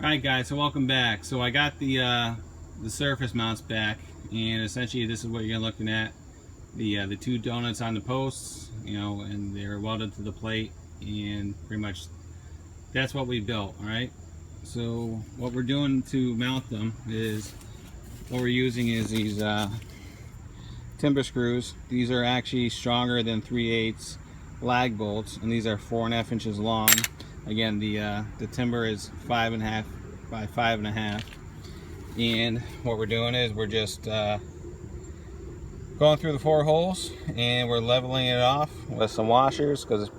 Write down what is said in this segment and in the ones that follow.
Alright guys, so welcome back. So I got the surface mounts back, and essentially this is what you're looking at. The two donuts on the posts, and they're welded to the plate, and pretty much that's what we built. Alright, so what we're doing to mount them is, what we're using is these timber screws. These are actually stronger than 3/8 lag bolts, and these are 4.5 inches long. Again, the timber is 5.5 by 5.5, and what we're doing is we're just going through the 4 holes, and we're leveling it off with some washers, because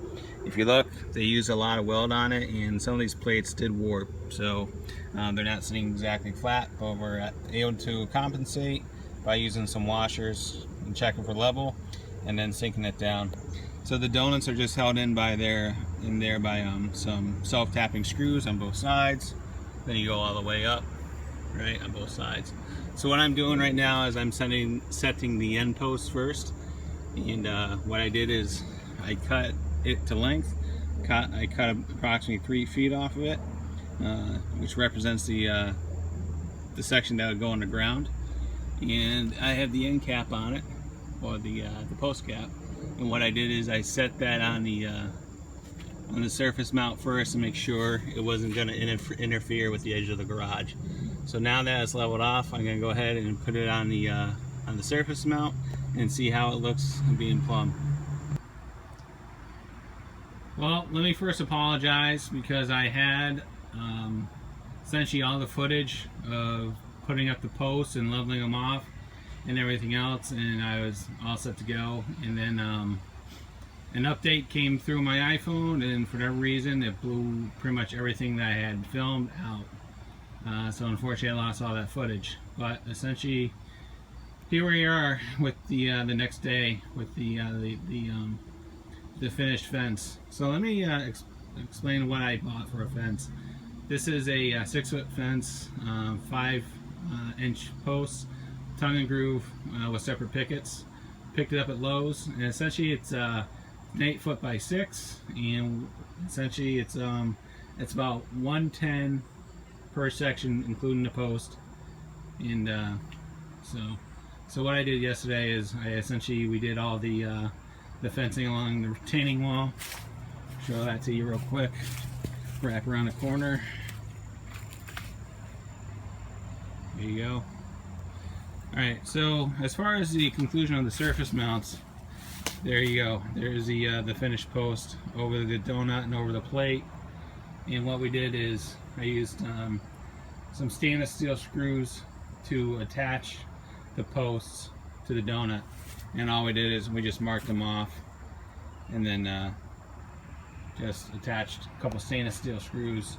if you look, they use a lot of weld on it, and some of these plates did warp, so they're not sitting exactly flat, but we're able to compensate by using some washers and checking for level, and then sinking it down. So the donuts are just held in by some self-tapping screws on both sides. Then you go all the way up, right, on both sides. So what I'm doing right now is I'm setting the end post first, and what I did is I cut it to length. I cut approximately 3 feet off of it, which represents the section that would go on the ground. And I have the end cap on it, or the post cap. And what I did is I set that on the surface mount first to make sure it wasn't going to interfere with the edge of the garage. So now that it's leveled off, I'm going to go ahead and put it on the surface mount and see how it looks being plumbed. Well, let me first apologize, because I had essentially all the footage of putting up the posts and leveling them off and everything else, and I was all set to go, and then an update came through my iPhone, and for whatever reason it blew pretty much everything that I had filmed out. So unfortunately I lost all that footage, but essentially here we are with the next day with the finished fence. So let me explain what I bought for a fence. This is a 6-foot fence, 5-inch posts, tongue and groove with separate pickets. Picked it up at Lowe's, and essentially it's an 8-foot by 6, and essentially it's about 110 per section, including the post. And so what I did yesterday is we did all the fencing along the retaining wall. Show that to you real quick. Wrap around the corner. There you go. Alright, so as far as the conclusion of the surface mounts, there you go. There's the finished post over the donut and over the plate. And what we did is I used some stainless steel screws to attach the posts to the donut. And all we did is we just marked them off, and then just attached a couple stainless steel screws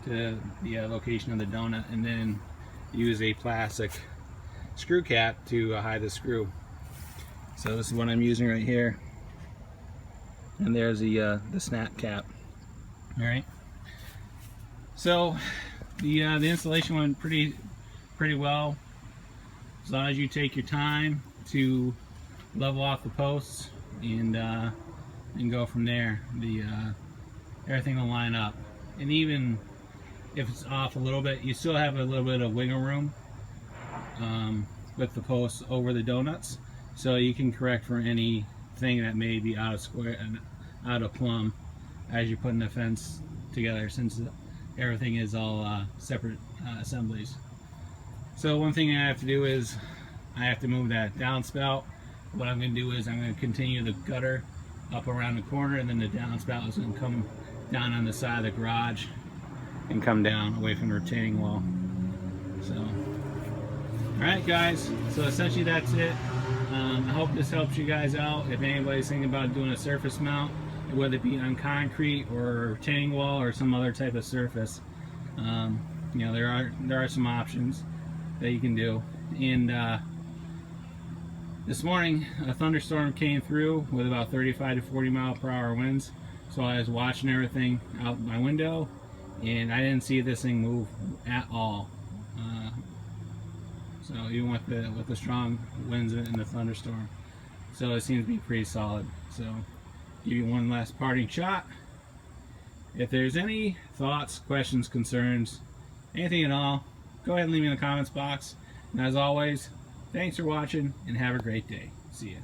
to the location of the donut, and then use a plastic screw cap to hide the screw. So this is what I'm using right here, and there's the snap cap. All right. So the installation went pretty well, as long as you take your time to level off the posts and go from there. Everything will line up, and even if it's off a little bit, you still have a little bit of wiggle room with the posts over the donuts, so you can correct for anything that may be out of square and out of plumb as you're putting the fence together, since everything is all separate assemblies. So one thing I have to do is I have to move that downspout. What I'm going to do is I'm going to continue the gutter up around the corner, and then the downspout is going to come down on the side of the garage and come down away from the retaining wall. So, alright guys, so essentially that's it. I hope this helps you guys out. If anybody's thinking about doing a surface mount, whether it be on concrete or retaining wall or some other type of surface, there are some options that you can do. And this morning a thunderstorm came through with about 35 to 40 mile/hour winds, so I was watching everything out my window, and I didn't see this thing move at all. So even with the strong winds and the thunderstorm, so it seems to be pretty solid. So give you one last parting shot. If there's any thoughts, questions, concerns, anything at all, go ahead and leave me in the comments box. And as always, thanks for watching and have a great day. See ya.